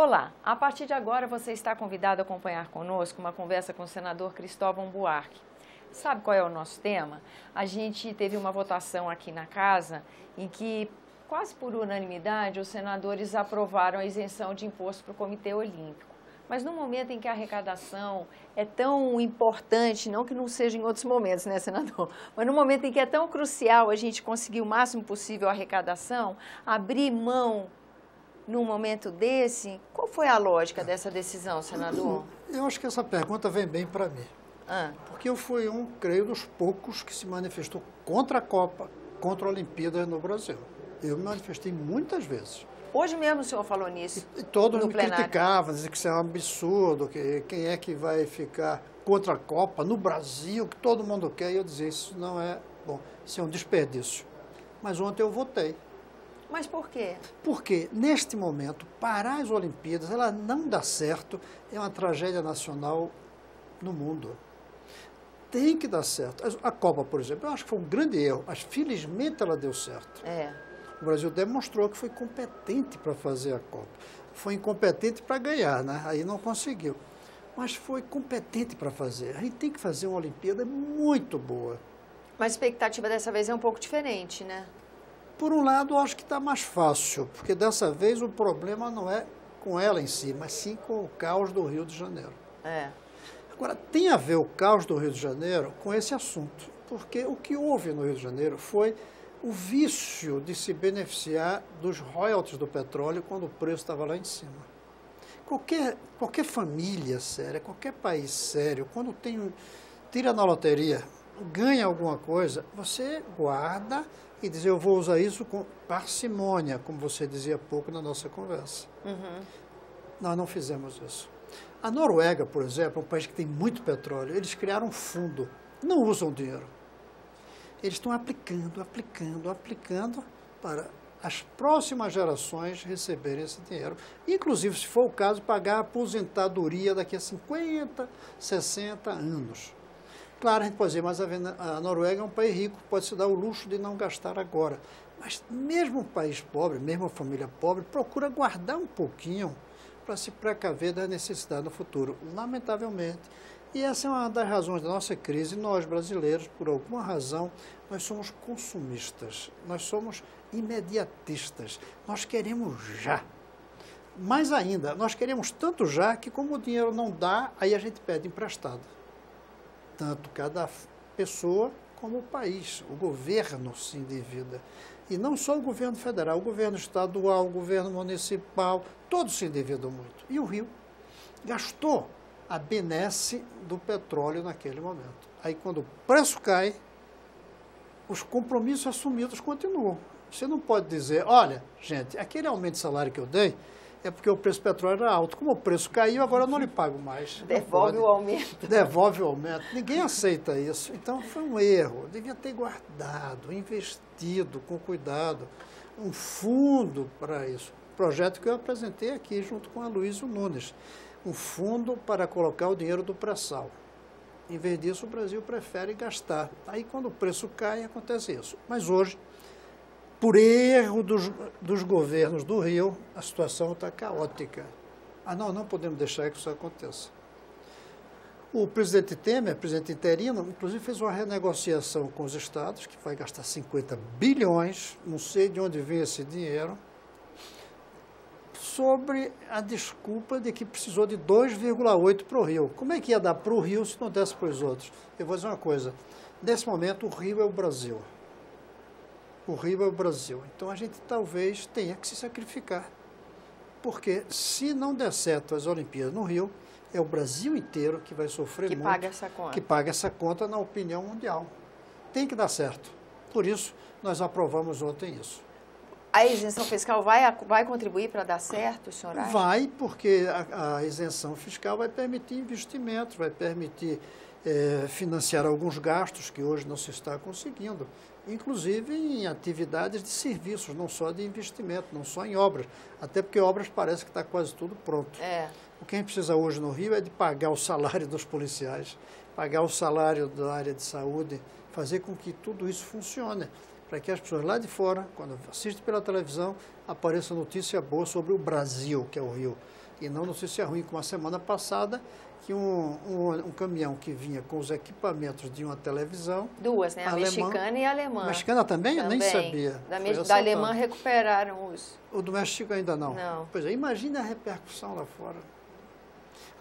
Olá, a partir de agora você está convidado a acompanhar conosco uma conversa com o senador Cristóvão Buarque. Sabe qual é o nosso tema? A gente teve uma votação aqui na casa em que, quase por unanimidade, os senadores aprovaram a isenção de imposto para o Comitê Olímpico. Mas no momento em que a arrecadação é tão importante, não que não seja em outros momentos, né, senador? Mas no momento em que é tão crucial a gente conseguir o máximo possível a arrecadação, abrir mão num momento desse, qual foi a lógica dessa decisão, senador? Eu acho que essa pergunta vem bem para mim. Porque eu fui creio, dos poucos que se manifestou contra a Copa, contra a Olimpíada no Brasil. Eu me manifestei muitas vezes. Hoje mesmo o senhor falou nisso. E todos me criticavam, diziam que isso é um absurdo, que quem é que vai ficar contra a Copa no Brasil, que todo mundo quer. E eu dizia, isso não é bom, isso é um desperdício. Mas ontem eu votei. Mas por quê? Porque, neste momento, parar as Olimpíadas, ela não dá certo, é uma tragédia nacional no mundo. Tem que dar certo. A Copa, por exemplo, eu acho que foi um grande erro, mas felizmente ela deu certo. O Brasil demonstrou que foi competente para fazer a Copa. Foi incompetente para ganhar, né? Aí não conseguiu. Mas foi competente para fazer. A gente tem que fazer uma Olimpíada muito boa. Mas a expectativa dessa vez é um pouco diferente, né? Por um lado, eu acho que está mais fácil, porque dessa vez o problema não é com ela em si, mas sim com o caos do Rio de Janeiro. Agora, tem a ver o caos do Rio de Janeiro com esse assunto, porque o que houve no Rio de Janeiro foi o vício de se beneficiar dos royalties do petróleo quando o preço estava lá em cima. Qualquer família séria, qualquer país sério, quando tira na loteria, ganha alguma coisa, você guarda e diz, eu vou usar isso com parcimônia, como você dizia há pouco na nossa conversa. Nós não fizemos isso. A Noruega, por exemplo, um país que tem muito petróleo, eles criaram um fundo, não usam dinheiro. Eles estão aplicando para as próximas gerações receberem esse dinheiro. Inclusive, se for o caso, pagar a aposentadoria daqui a 50, 60 anos. Claro, a gente pode dizer, mas a Noruega é um país rico, pode se dar o luxo de não gastar agora. Mas mesmo um país pobre, mesmo uma família pobre, procura guardar um pouquinho para se precaver da necessidade no futuro, lamentavelmente. E essa é uma das razões da nossa crise. Nós, brasileiros, por alguma razão, nós somos consumistas, nós somos imediatistas, nós queremos já. Mais ainda, nós queremos tanto já que como o dinheiro não dá, aí a gente pede emprestado. Tanto cada pessoa como o país, o governo se endivida. E não só o governo federal, o governo estadual, o governo municipal, todos se endividam muito. E o Rio gastou a benesse do petróleo naquele momento. Aí quando o preço cai, os compromissos assumidos continuam. Você não pode dizer, olha, gente, aquele aumento de salário que eu dei é porque o preço do petróleo era alto. Como o preço caiu, agora eu não lhe pago mais. Devolve o aumento. Devolve o aumento. Ninguém aceita isso. Então, foi um erro. Devia ter guardado, investido com cuidado, um fundo para isso. Projeto que eu apresentei aqui junto com a Luísio Nunes. Um fundo para colocar o dinheiro do pré-sal. Em vez disso, o Brasil prefere gastar. Aí, quando o preço cai, acontece isso. Mas hoje, por erro dos governos do Rio, a situação está caótica. Nós não podemos deixar que isso aconteça. O presidente Temer, presidente interino, inclusive fez uma renegociação com os estados, que vai gastar 50 bilhões, não sei de onde vem esse dinheiro, sobre a desculpa de que precisou de 2,8 para o Rio. Como é que ia dar para o Rio se não desse para os outros? Eu vou dizer uma coisa, nesse momento o Rio é o Brasil. O Rio é o Brasil. Então a gente talvez tenha que se sacrificar. Porque se não der certo as Olimpíadas no Rio, é o Brasil inteiro que vai sofrer muito. Que paga essa conta. Que paga essa conta na opinião mundial. Tem que dar certo. Por isso, nós aprovamos ontem isso. A isenção fiscal vai contribuir para dar certo, o senhor acha? Vai, porque a isenção fiscal vai permitir investimentos, vai permitir financiar alguns gastos que hoje não se está conseguindo, inclusive em atividades de serviços, não só de investimento, não só em obras, até porque obras parece que está quase tudo pronto. O que a gente precisa hoje no Rio é de pagar o salário dos policiais, pagar o salário da área de saúde, fazer com que tudo isso funcione, para que as pessoas lá de fora, quando assistem pela televisão, apareça notícia boa sobre o Brasil, que é o Rio. E não notícia ruim, como a semana passada, que um caminhão que vinha com os equipamentos de uma televisão... Duas, né? A mexicana e a alemã. A mexicana também? Eu nem sabia. Da alemã recuperaram os... O do México ainda não? Não. Pois é, imagina a repercussão lá fora.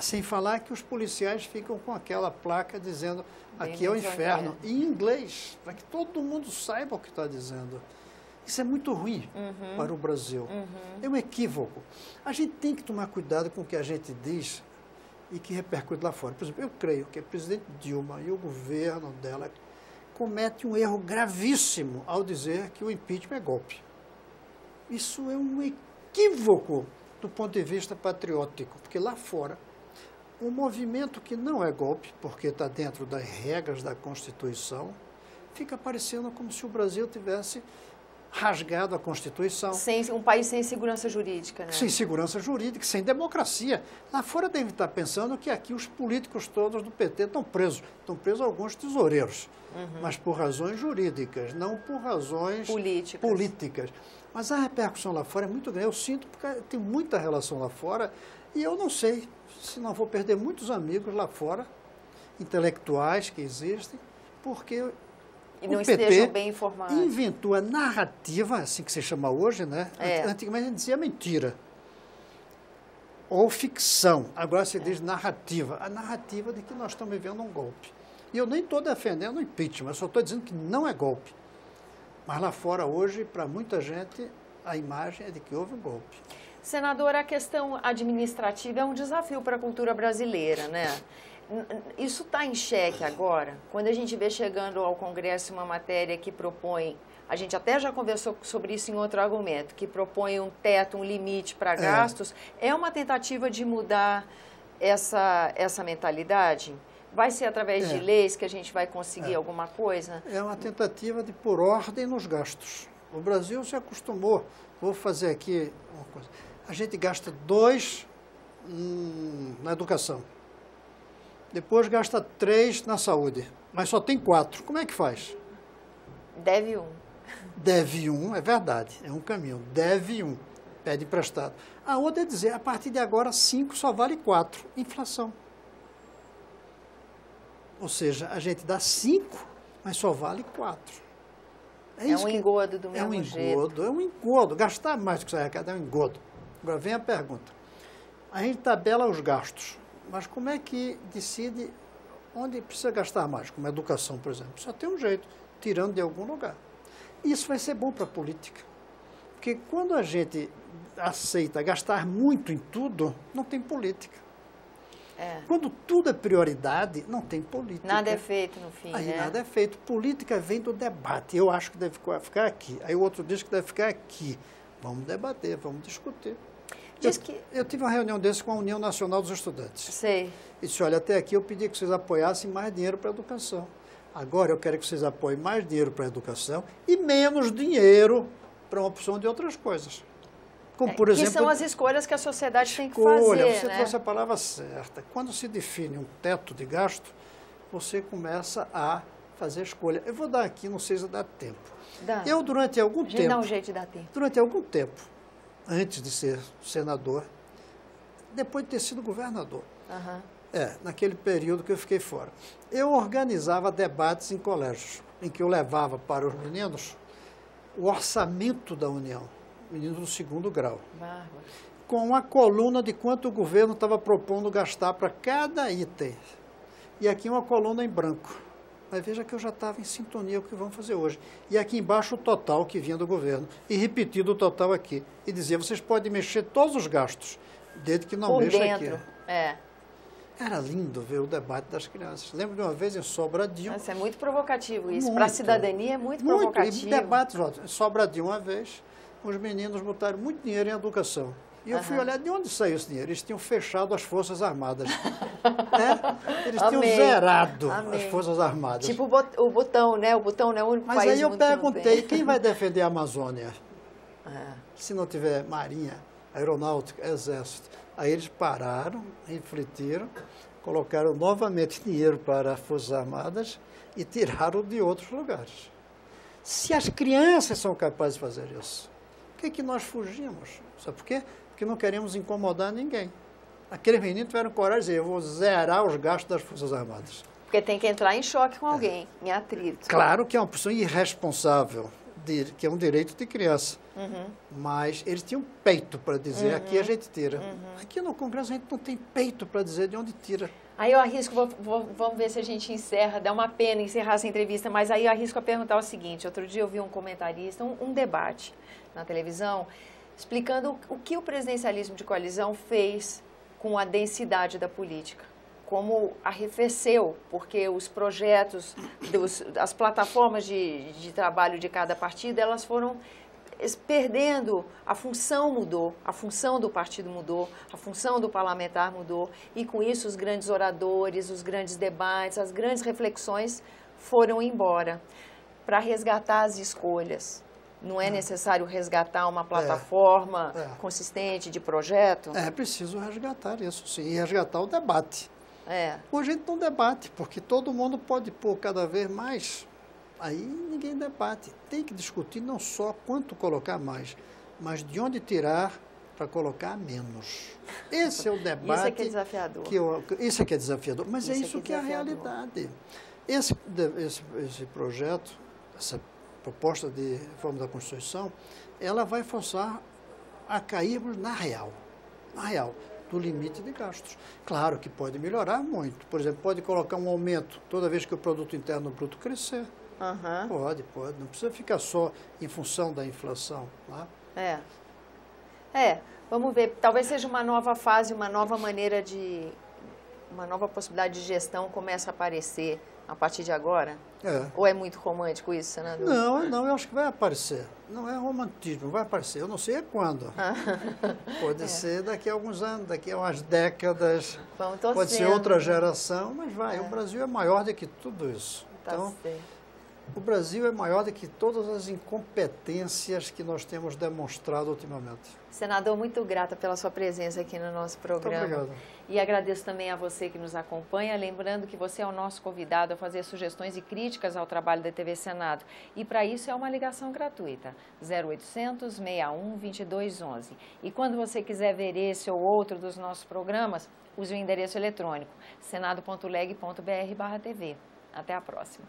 Sem falar que os policiais ficam com aquela placa dizendo aqui é o inferno, em inglês, para que todo mundo saiba o que está dizendo. Isso é muito ruim para o Brasil. É um equívoco. A gente tem que tomar cuidado com o que a gente diz e que repercute lá fora. Por exemplo, eu creio que a presidente Dilma e o governo dela cometem um erro gravíssimo ao dizer que o impeachment é golpe. Isso é um equívoco do ponto de vista patriótico, porque lá fora, um movimento que não é golpe, porque está dentro das regras da Constituição, fica parecendo como se o Brasil tivesse rasgado a Constituição. Um país sem segurança jurídica, né? Sem segurança jurídica, sem democracia. Lá fora deve estar pensando que aqui os políticos todos do PT estão presos. Estão presos alguns tesoureiros, mas por razões jurídicas, não por razões políticas. Mas a repercussão lá fora é muito grande. Eu sinto porque tem muita relação lá fora e eu não sei se não vou perder muitos amigos lá fora, intelectuais que existem, porque... E não estejam bem informados. Inventou a narrativa, assim que se chama hoje, né? Antigamente a gente dizia mentira. Ou ficção. Agora se diz narrativa. A narrativa de que nós estamos vivendo um golpe. E eu nem estou defendendo o impeachment, eu só estou dizendo que não é golpe. Mas lá fora hoje, para muita gente, a imagem é de que houve um golpe. Senador, a questão administrativa é um desafio para a cultura brasileira, né? Isso está em xeque agora, quando a gente vê chegando ao Congresso uma matéria que propõe, a gente até já conversou sobre isso em outro argumento, que propõe um teto, um limite para gastos, é uma tentativa de mudar essa mentalidade? Vai ser através de leis que a gente vai conseguir alguma coisa? É uma tentativa de pôr ordem nos gastos. O Brasil se acostumou, vou fazer aqui uma coisa, a gente gasta 2 na educação. Depois gasta 3 na saúde, mas só tem 4. Como é que faz? Deve 1. Deve 1, é verdade, é um caminho. Deve 1, pede emprestado. A outra é dizer, a partir de agora 5 só vale 4, inflação. Ou seja, a gente dá 5, mas só vale 4. É um engodo do mesmo jeito. É um engodo. Gastar mais do que você arrecada é um engodo. Agora vem a pergunta. A gente tabela os gastos. Mas como é que decide onde precisa gastar mais? Como a educação, por exemplo. Só tem um jeito, tirando de algum lugar. Isso vai ser bom para a política. Porque quando a gente aceita gastar muito em tudo, não tem política. Quando tudo é prioridade, não tem política. Nada é feito no fim, Aí nada é feito. Política vem do debate. Eu acho que deve ficar aqui. Aí o outro diz que deve ficar aqui. Vamos debater, vamos discutir. Eu tive uma reunião desse com a União Nacional dos Estudantes. Sei. E disse, olha, até aqui eu pedi que vocês apoiassem mais dinheiro para a educação. Agora eu quero que vocês apoiem mais dinheiro para a educação e menos dinheiro para uma opção de outras coisas. Como, por exemplo, que são as escolhas que a sociedade tem que fazer. Você trouxe a palavra certa. Quando se define um teto de gasto, você começa a fazer escolha. Eu vou dar aqui, não sei se dá tempo. Eu, durante algum tempo... Dá um jeito de dar tempo. Durante algum tempo, antes de ser senador, depois de ter sido governador, naquele período que eu fiquei fora, eu organizava debates em colégios, em que eu levava para os meninos o orçamento da União, meninos do 2º grau, com uma coluna de quanto o governo estava propondo gastar para cada item. E aqui uma coluna em branco. Mas veja que eu já estava em sintonia com o que vamos fazer hoje. E aqui embaixo o total que vinha do governo. E repetido o total aqui. E dizia, vocês podem mexer todos os gastos, desde que não mexa aqui. Era lindo ver o debate das crianças. Lembro de uma vez em Sobradinho. Nossa, é muito provocativo isso. Para a cidadania é muito provocativo. E debates, em Sobradinho uma vez, os meninos botaram muito dinheiro em educação. E eu fui olhar de onde saiu esse dinheiro. Eles tinham fechado as Forças Armadas. Eles tinham zerado as Forças Armadas. Tipo o Butão, né? O Butão não é o único país. Mas aí eu perguntei, quem vai defender a Amazônia? Se não tiver Marinha, Aeronáutica, Exército. Aí eles pararam, refletiram, colocaram novamente dinheiro para as Forças Armadas e tiraram de outros lugares. Se as crianças são capazes de fazer isso, por que nós fugimos? Sabe por quê? porque não queríamos incomodar ninguém. Aqueles meninos tiveram coragem de dizer, eu vou zerar os gastos das Forças Armadas. Porque tem que entrar em choque com alguém, em atrito. Claro que é uma posição irresponsável, que é um direito de criança. Mas eles tinham peito para dizer, aqui a gente tira. Aqui no Congresso a gente não tem peito para dizer de onde tira. Aí eu arrisco, vamos ver se a gente encerra, dá uma pena encerrar essa entrevista, mas aí eu arrisco a perguntar o seguinte, outro dia eu vi um comentarista, um debate na televisão, explicando o que o presidencialismo de coalizão fez com a densidade da política, como arrefeceu, porque os projetos, as plataformas de trabalho de cada partido, elas foram perdendo, a função mudou, a função do partido mudou, a função do parlamentar mudou, e com isso os grandes oradores, os grandes debates, as grandes reflexões foram embora. Para resgatar as escolhas, não é necessário resgatar uma plataforma consistente de projeto? É preciso resgatar isso, sim, e resgatar o debate. Hoje a gente não debate, porque todo mundo pode pôr cada vez mais. Aí ninguém debate. Tem que discutir não só quanto colocar mais, mas de onde tirar para colocar menos. Esse é o debate. Isso é que é desafiador. Isso é que é desafiador, mas isso que é a realidade. Esse projeto, essa proposta de reforma da Constituição, ela vai forçar a cairmos na real, do limite de gastos. Claro que pode melhorar muito. Por exemplo, pode colocar um aumento toda vez que o produto interno bruto crescer. Pode. Não precisa ficar só em função da inflação. Né? Vamos ver. Talvez seja uma nova fase, uma nova maneira uma nova possibilidade de gestão começa a aparecer a partir de agora? Ou é muito romântico isso, senador? Não, eu acho que vai aparecer. Não é romantismo, vai aparecer. Eu não sei quando. Pode ser daqui a alguns anos, daqui a umas décadas. Pode ser outra geração, mas vai. O Brasil é maior do que tudo isso. Então, o Brasil é maior do que todas as incompetências que nós temos demonstrado ultimamente. Senador, muito grata pela sua presença aqui no nosso programa. Muito obrigado. E agradeço também a você que nos acompanha, lembrando que você é o nosso convidado a fazer sugestões e críticas ao trabalho da TV Senado. E para isso é uma ligação gratuita, 0800 61 2211. E quando você quiser ver esse ou outro dos nossos programas, use o endereço eletrônico senado.leg.br/TV. Até a próxima.